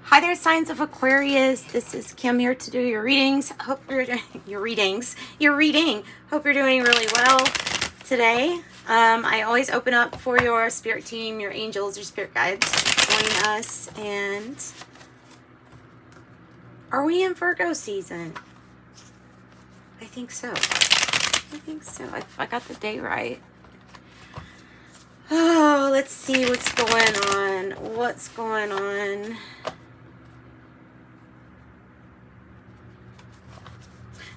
Hi there, signs of Aquarius. This is Kim here to do your readings. Hope you're your reading. Hope you're doing really well today. I always open up for your spirit team, your angels, your spirit guides join us. And are we in Virgo season? I think so. I got the date right. Oh, let's see what's going on.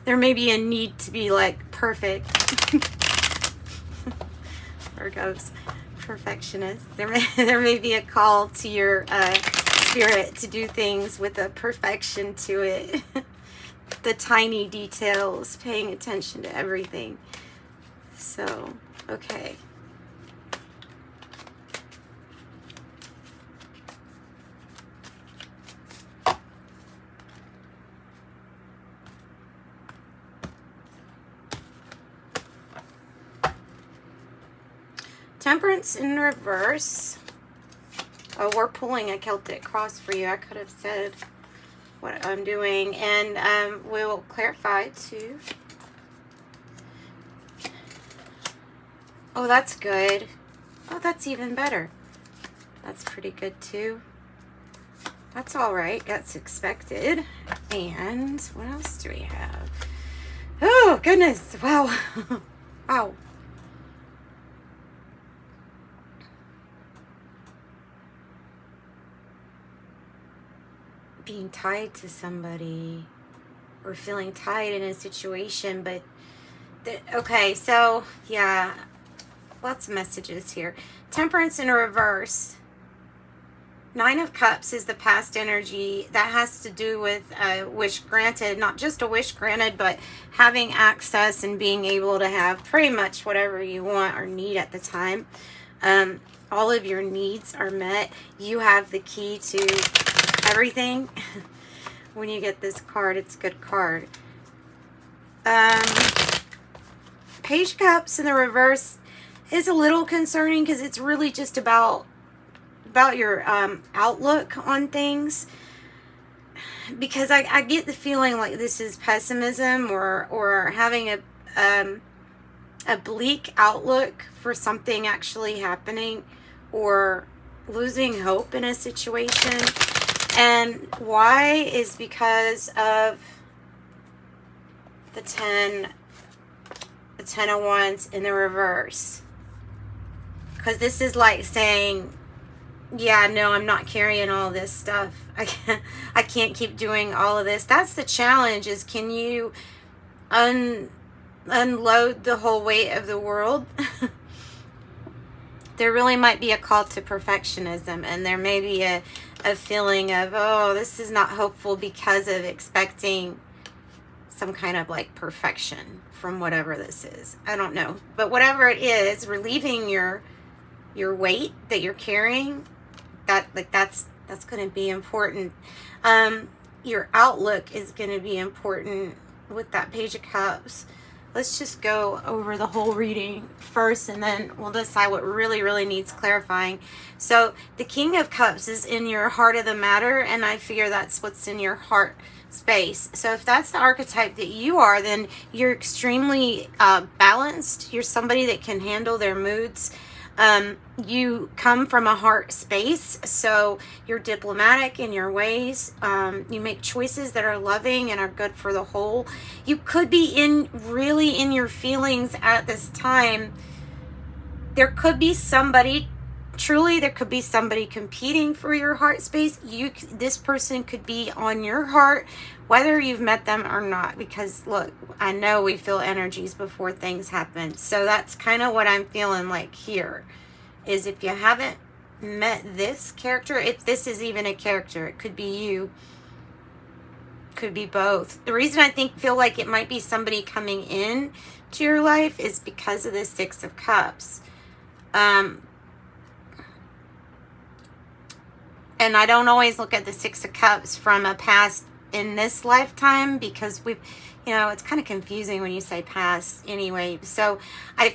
There may be a need to be like perfect. Virgos, perfectionists. There may be a call to your spirit to do things with a perfection to it. The tiny details, paying attention to everything. So, okay. Temperance in reverse. Oh, we're pulling a Celtic cross for you. I could have said what I'm doing. And we'll clarify too. Oh, that's good. Oh, that's even better. That's pretty good too. That's all right. That's expected. And what else do we have? Oh, goodness. Wow. Wow. Being tied to somebody or feeling tied in a situation, but okay, so yeah, lots of messages here. Temperance in reverse. 9 of Cups is the past energy that has to do with a wish granted, not just a wish granted, but having access and being able to have pretty much whatever you want or need at the time. All of your needs are met. You have the key to everything. When you get this card, it's a good card. Page of Cups in the reverse is a little concerning because it's really just about your outlook on things. Because I get the feeling like this is pessimism or having a bleak outlook for something actually happening or losing hope in a situation. And why is because of the 10 of Wands in the reverse. Because this is like saying, yeah, no, I'm not carrying all this stuff. I can't keep doing all of this. That's the challenge, is can you unload the whole weight of the world? There really might be a call to perfectionism, and there may be a feeling of, oh, this is not hopeful because of expecting some kind of like perfection from whatever this is. I don't know. But whatever it is, relieving your weight that you're carrying, that's going to be important. Your outlook is going to be important with that Page of Cups. Let's just go over the whole reading first, and then we'll decide what really needs clarifying. So the King of Cups is in your heart of the matter, and I figure that's what's in your heart space. So if that's the archetype that you are, then you're extremely balanced. You're somebody that can handle their moods. You come from a heart space, so you're diplomatic in your ways. You make choices that are loving and are good for the whole. You could be really in your feelings at this time. There could be somebody, truly, there could be somebody competing for your heart space. This person could be on your heart, whether you've met them or not, because look, I know we feel energies before things happen. So that's kind of what I'm feeling like here, is if you haven't met this character, if this is even a character, it could be you, could be both. The reason I feel like it might be somebody coming in to your life is because of the 6 of Cups. And I don't always look at the 6 of Cups from a past in this lifetime, because it's kind of confusing when you say past anyway. So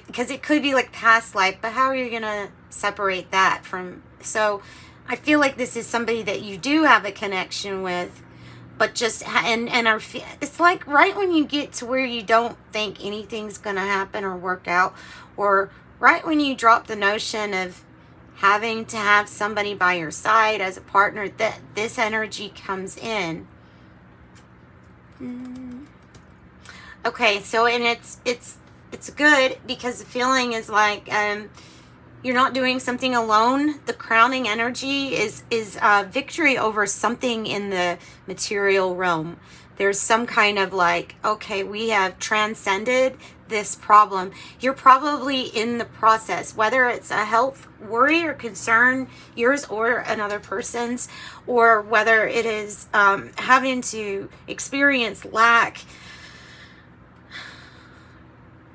because it could be like past life, but how are you going to separate that from? So I feel like this is somebody that you do have a connection with, but just, it's like right when you get to where you don't think anything's going to happen or work out, or right when you drop the notion of having to have somebody by your side as a partner, that this energy comes in. Okay, so, and it's good because the feeling is like, you're not doing something alone. The crowning energy is victory over something in the material realm. There's some kind of like, okay, we have transcended this problem. You're probably in the process, whether it's a health worry or concern, yours or another person's, or whether it is having to experience lack.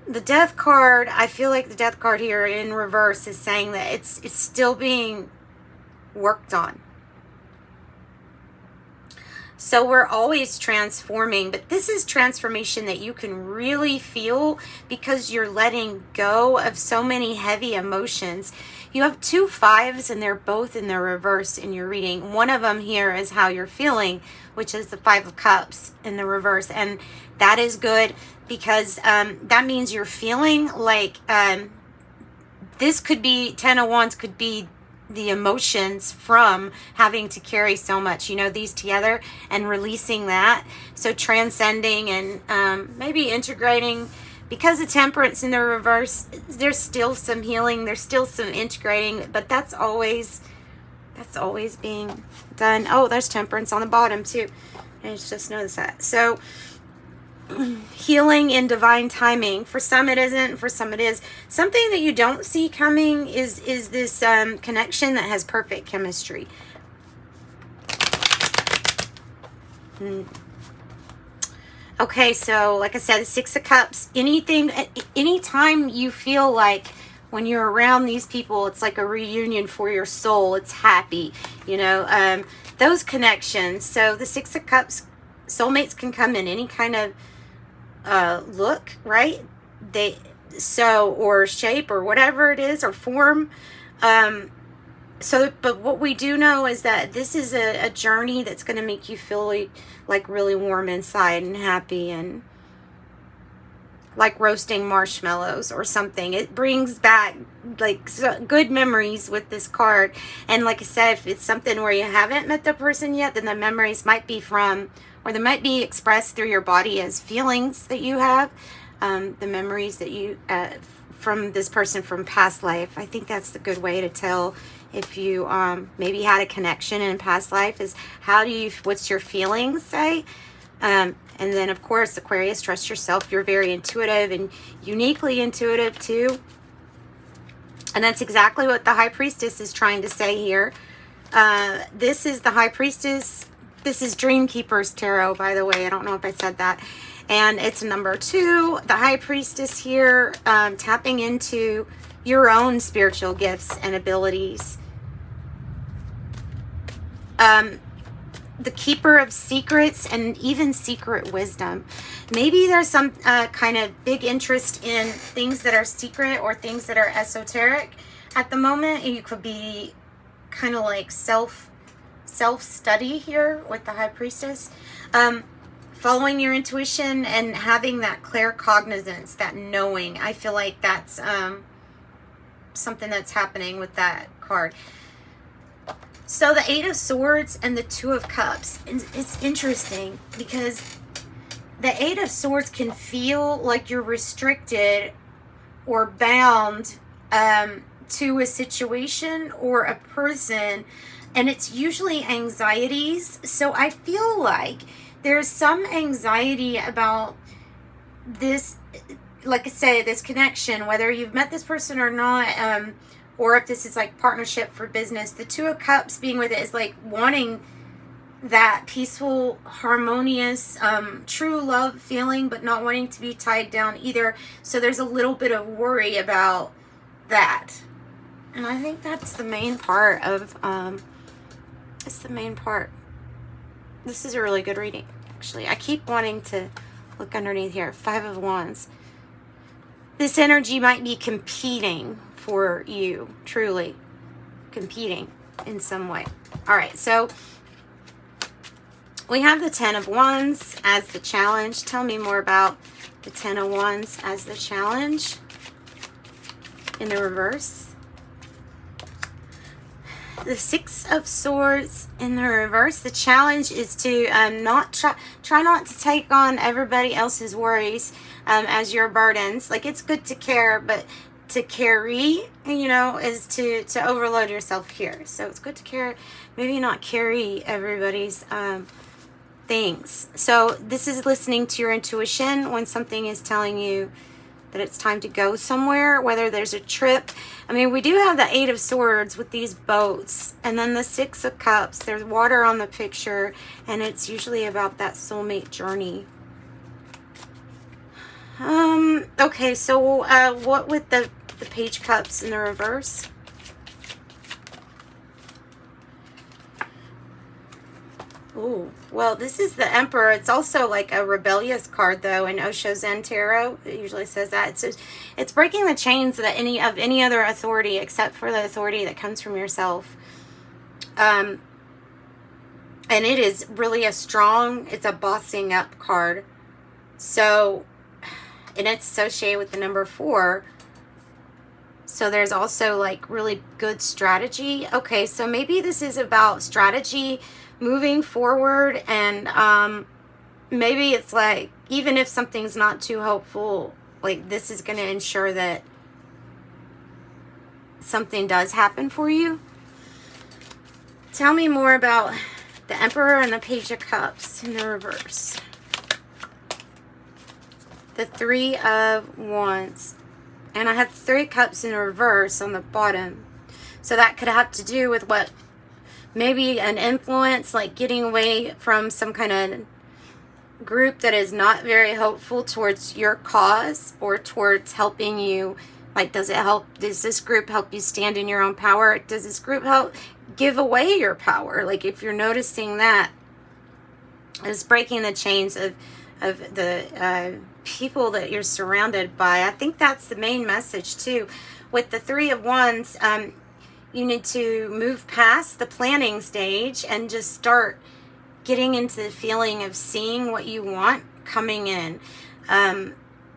The death card, I feel like the death card here in reverse is saying that it's still being worked on. So we're always transforming, but this is transformation that you can really feel because you're letting go of so many heavy emotions. You have 2 5s and they're both in the reverse in your reading. One of them here is how you're feeling, which is the 5 of Cups in the reverse. And that is good because that means you're feeling like this could be 10 of Wands, could be the emotions from having to carry so much, these together and releasing that. So transcending and maybe integrating, because of Temperance in the reverse, there's still some healing, there's still some integrating, but that's always being done. Oh, there's Temperance on the bottom too. I just noticed that. So healing in divine timing. For some it isn't, for some it is. Something that you don't see coming is this connection that has perfect chemistry. Okay, so like I said, the 6 of Cups, anytime you feel like when you're around these people, it's like a reunion for your soul, it's happy, those connections. So the 6 of Cups, soulmates can come in any kind of look, right? Or shape or whatever it is, or form. But what we do know is that this is a journey that's going to make you feel like really warm inside and happy, and like roasting marshmallows or something. It brings back like good memories with this card. And like I said, if it's something where you haven't met the person yet, then the memories might be from, or they might be expressed through your body as feelings that you have, the memories that you from this person from past life. I think that's the good way to tell if you maybe had a connection in past life, is what's your feelings say. And then of course, Aquarius, trust yourself. You're very intuitive and uniquely intuitive too. And that's exactly what the High Priestess is trying to say here. This is the High Priestess. This is Dream Keeper's Tarot, by the way. I don't know if I said that. And it's number 2. The High Priestess here, tapping into your own spiritual gifts and abilities. The Keeper of Secrets and even secret wisdom. Maybe there's some kind of big interest in things that are secret or things that are esoteric at the moment. You could be kind of like self-study here with the High Priestess. Following your intuition and having that claircognizance, that knowing. I feel like that's something that's happening with that card. So the 8 of Swords and the 2 of Cups. It's interesting because the 8 of Swords can feel like you're restricted or bound to a situation or a person, and it's usually anxieties. So I feel like there's some anxiety about this, like I say, this connection, whether you've met this person or not, or if this is like partnership for business. The 2 of Cups being with it is like wanting that peaceful, harmonious, true love feeling, but not wanting to be tied down either. So there's a little bit of worry about that. And I think that's the main part of, it's the main part. This is a really good reading, actually. I keep wanting to look underneath here. 5 of Wands. This energy might be competing for you, truly competing. in some way. All right, so we have the Ten of Wands as the challenge. Tell me more about the Ten of Wands as the challenge in the reverse. The Six of Swords in the reverse. The challenge is to try not to take on everybody else's worries as your burdens. Like, it's good to care, but to carry, you know, is to overload yourself here. So it's good to care, maybe not carry everybody's things. So this is listening to your intuition when something is telling you that it's time to go somewhere, whether there's a trip. I mean, we do have the Eight of Swords with these boats, and then the Six of Cups. There's water on the picture, and it's usually about that soulmate journey. Okay, so what with the Page Cups in the reverse? Oh, well, this is the Emperor. It's also like a rebellious card, though, in Osho Zen Tarot. It usually says that. It's breaking the chains of any other authority except for the authority that comes from yourself. And it is really it's a bossing up card. So, and it's associated with the number 4. So there's also like really good strategy. Okay, so maybe this is about strategy moving forward, and maybe it's like, even if something's not too hopeful, like this is going to ensure that something does happen for you. Tell me more about the Emperor and the Page of Cups in the reverse. The Three of Wands. And I have 3 cups in reverse on the bottom. So that could have to do with what, maybe an influence, like getting away from some kind of group that is not very hopeful towards your cause or towards helping you. Like, does this group help you stand in your own power? Does this group help give away your power? Like, if you're noticing that, it's breaking the chains of the people that you're surrounded by. I think that's the main message too. With the Three of Wands, you need to move past the planning stage and just start getting into the feeling of seeing what you want coming in. And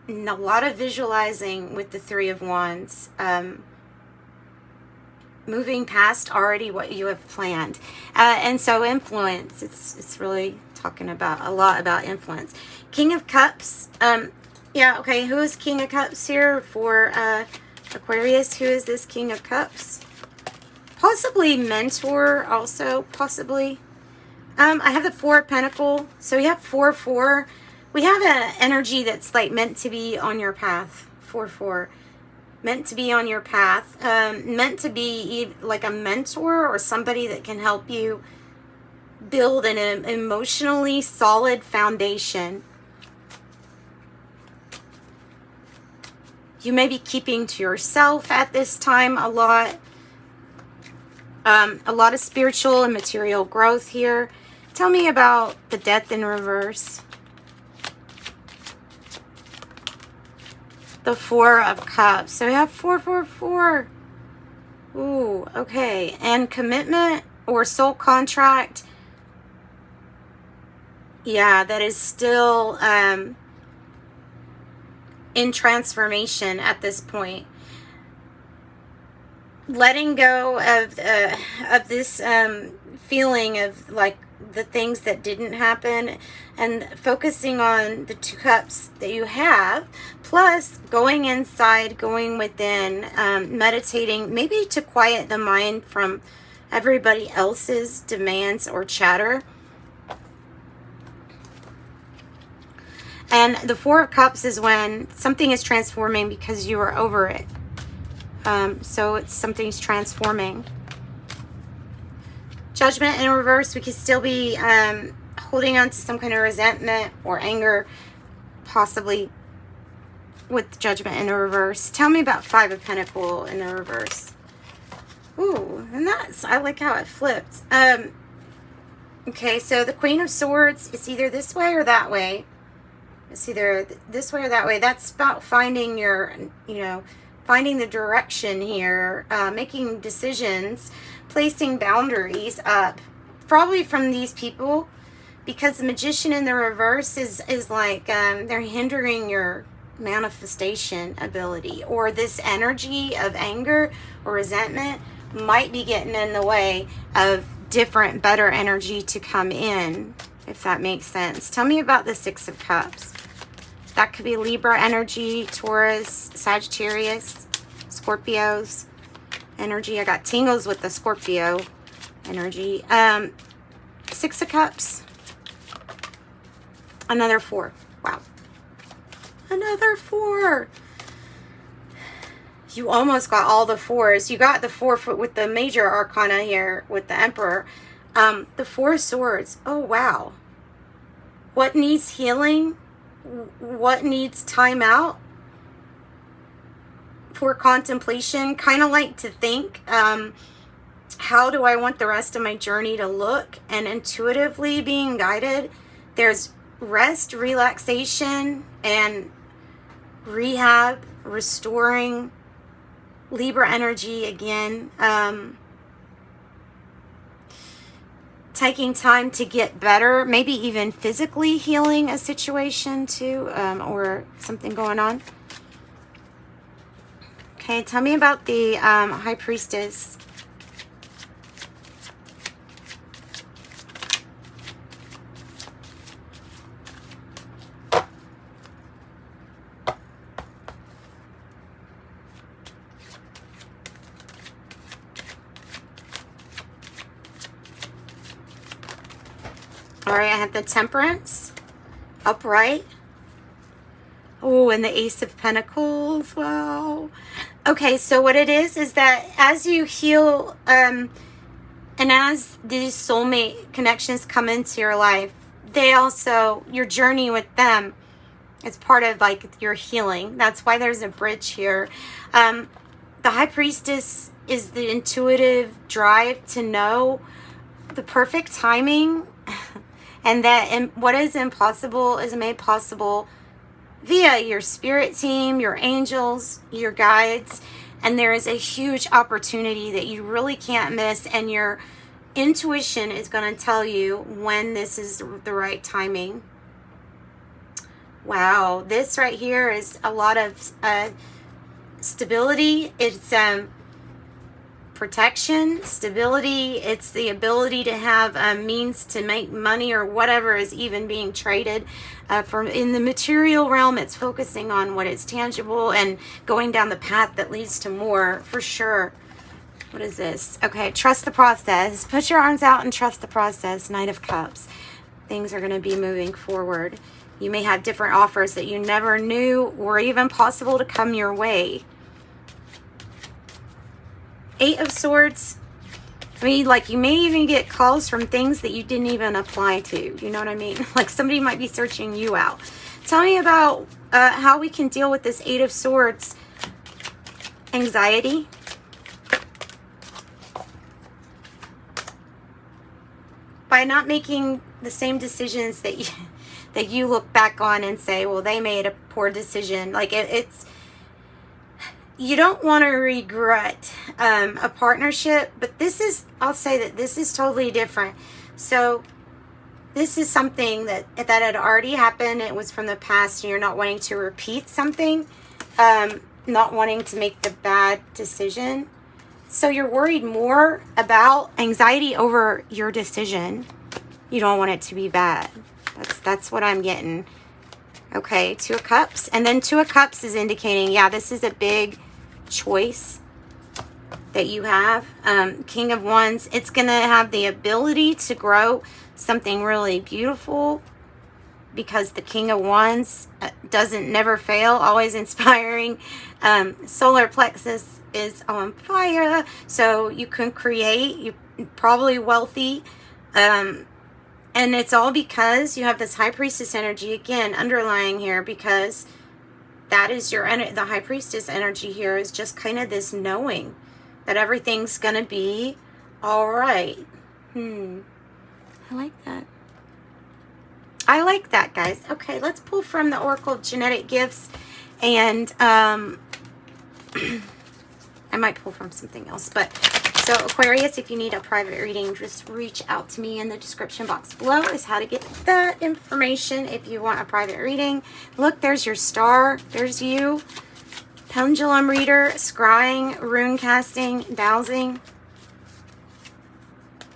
a lot of visualizing with the Three of Wands. Moving past already what you have planned. And so influence, it's really talking about a lot about influence. King of Cups. Yeah, okay, who is King of Cups here for Aquarius? Who is this King of Cups? Possibly mentor also, possibly. I have the Four of Pentacles. So we have 4-4. We have an energy that's like meant to be on your path. 4-4. Meant to be on your path. Meant to be like a mentor or somebody that can help you build an emotionally solid foundation. You may be keeping to yourself at this time a lot. A lot of spiritual and material growth here. Tell me about the Death in reverse. The Four of Cups. So we have 4-4-4. Ooh, okay. And commitment or soul contract. Yeah, that is still in transformation at this point. Letting go of this feeling of like the things that didn't happen, and focusing on the 2 cups that you have, plus going inside, going within, meditating, maybe to quiet the mind from everybody else's demands or chatter. And the Four of Cups is when something is transforming because you are over it. So it's something's transforming. Judgment in reverse. We could still be holding on to some kind of resentment or anger, possibly with Judgment in the reverse. Tell me about Five of Pentacles in the reverse. Ooh, and I like how it flipped. Okay, so the Queen of Swords is either this way or that way. It's either this way or that way. That's about finding your, finding the direction here, making decisions, placing boundaries up, probably from these people, because the Magician in the reverse is like they're hindering your manifestation ability, or this energy of anger or resentment might be getting in the way of different, better energy to come in, if that makes sense. Tell me about the Six of Cups. That could be Libra energy, Taurus, Sagittarius, Scorpios energy. I got tingles with the Scorpio energy. Six of Cups. Another 4. Wow. Another 4. You almost got all the 4s. You got the 4 with the major arcana here with the Emperor. The 4 swords. Oh, wow. What needs healing? What needs time out for contemplation? Kind of like to think, how do I want the rest of my journey to look? And intuitively being guided. There's rest, relaxation, and rehab, restoring. Libra energy again. Taking time to get better, maybe even physically healing a situation too, or something going on. Okay, tell me about the High Priestess. All right, I have the Temperance, upright. Oh, and the Ace of Pentacles. Wow. Okay, so what it is that as you heal, and as these soulmate connections come into your life, they also, your journey with them is part of like your healing. That's why there's a bridge here. The High Priestess is the intuitive drive to know the perfect timing. And that what is impossible is made possible via your spirit team, your angels, your guides. And there is a huge opportunity that you really can't miss. And your intuition is going to tell you when this is the right timing. Wow. This right here is a lot of stability. It's protection, stability. It's the ability to have means to make money or whatever is even being traded. From in the material realm, it's focusing on what is tangible and going down the path that leads to more, for sure. What is this? Okay, trust the process. Put your arms out and trust the process. Knight of Cups. Things are going to be moving forward. You may have different offers that you never knew were even possible to come your way. 8 of Swords. I mean, like, you may even get calls from things that you didn't even apply to. You know what I mean? Like, somebody might be searching you out. Tell me about how we can deal with this 8 of Swords. Anxiety. By not making the same decisions that you look back on and say, well, they made a poor decision. Like, it's... You don't want to regret a partnership, but this is, I'll say that this is totally different. So this is something that had already happened. It was from the past, and you're not wanting to repeat something, not wanting to make the bad decision. So you're worried more about anxiety over your decision. You don't want it to be bad. That's what I'm getting. Okay, 2 of Cups. And then 2 of Cups is indicating, yeah, this is a big choice that you have. King of Wands, it's going to have the ability to grow something really beautiful, because the King of Wands doesn't never fail, always inspiring. Solar plexus is on fire, so you can create. You're probably wealthy, and it's all because you have this High Priestess energy again underlying here, because that is your the High Priestess energy here is just kind of this knowing that everything's going to be all right. I like that. I like that, guys. Okay, let's pull from the Oracle of Genetic Gifts and I might pull from something else. But so Aquarius, if you need a private reading, just reach out to me in the description box below is how to get that information if you want a private reading. Look, there's your star. There's you. Pendulum reader, scrying, rune casting, dowsing.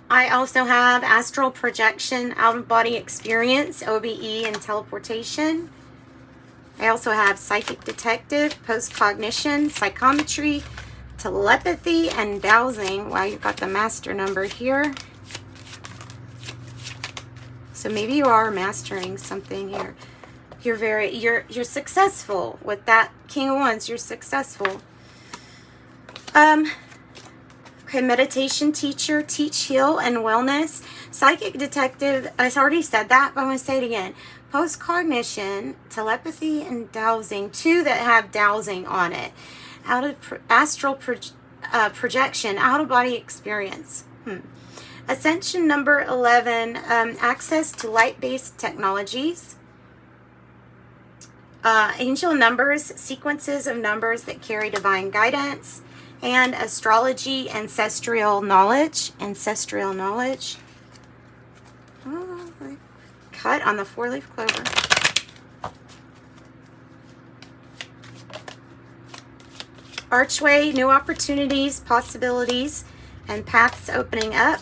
I also have astral projection, out-of-body experience, OBE, and teleportation. I also have psychic detective, post-cognition, psychometry, telepathy, and dowsing. Wow, you've got the master number here. So maybe you are mastering something here. You're successful with that King of Wands. You're successful. Okay, meditation teacher, teach, heal, and wellness. Psychic detective, I already said that, but I'm going to say it again. Post-cognition, telepathy, and dowsing. 2 that have dowsing on it. Astral projection, out-of-body experience. Ascension number 11, access to light-based technologies. Angel numbers, sequences of numbers that carry divine guidance. And astrology, ancestral knowledge. Ancestral knowledge. Oh, cut on the 4-leaf clover. Archway, new opportunities, possibilities, and paths opening up.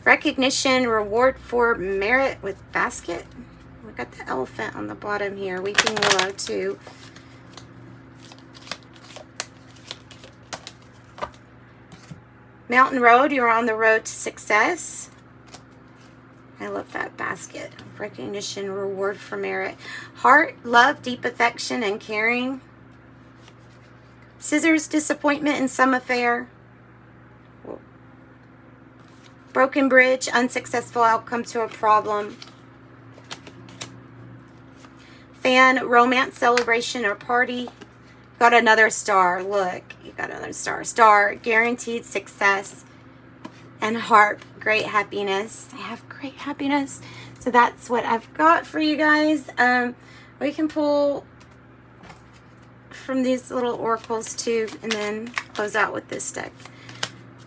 Recognition, reward for merit with basket. We got the elephant on the bottom here. Weeping willow too. Mountain road, you're on the road to success. I love that basket. Recognition, reward for merit. Heart, love, deep affection, and caring. Scissors, disappointment in some affair. Broken bridge, unsuccessful outcome to a problem. Fan, romance, celebration, or party. Got another star. Look, you got another star. Star, guaranteed success. And heart, great happiness. I have great happiness. So that's what I've got for you guys. We can pull from these little oracles too, and then close out with this deck.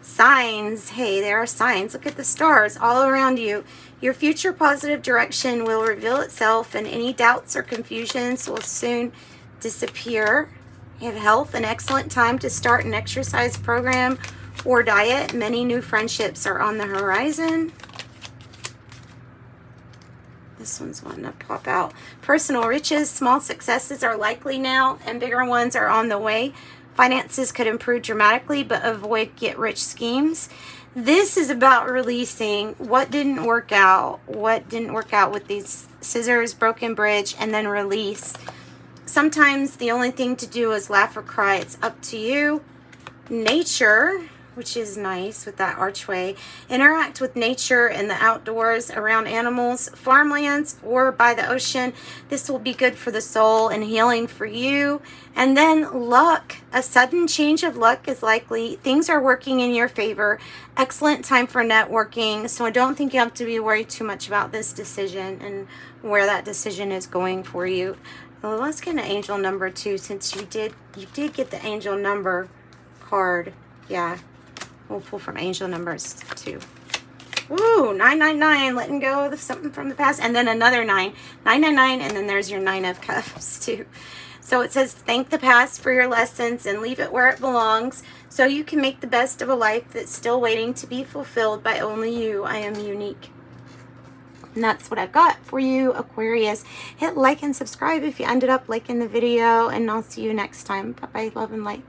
Signs. Hey, there are signs. Look at the stars all around you. Your future positive direction will reveal itself, and any doubts or confusions will soon disappear. You have health, an excellent time to start an exercise program or diet. Many new friendships are on the horizon. This one's wanting to pop out. Personal riches, small successes are likely now, and bigger ones are on the way. Finances could improve dramatically, but avoid get-rich schemes. This is about releasing what didn't work out. What didn't work out with these scissors, broken bridge, and then release. Sometimes the only thing to do is laugh or cry. It's up to you. Nature, which is nice with that archway. Interact with nature in the outdoors, around animals, farmlands, or by the ocean. This will be good for the soul and healing for you. And then luck. A sudden change of luck is likely. Things are working in your favor. Excellent time for networking. So I don't think you have to be worried too much about this decision and where that decision is going for you. Well, let's get an angel number too, since you did get the angel number card. Yeah, we'll pull from angel numbers too. Ooh, 999, letting go of something from the past, and then another 999, and then there's your 9 of cups too. So it says, thank the past for your lessons and leave it where it belongs, so you can make the best of a life that's still waiting to be fulfilled by only you. I am unique. And that's what I've got for you, Aquarius. Hit like and subscribe if you ended up liking the video, and I'll see you next time. Bye-bye, love and light.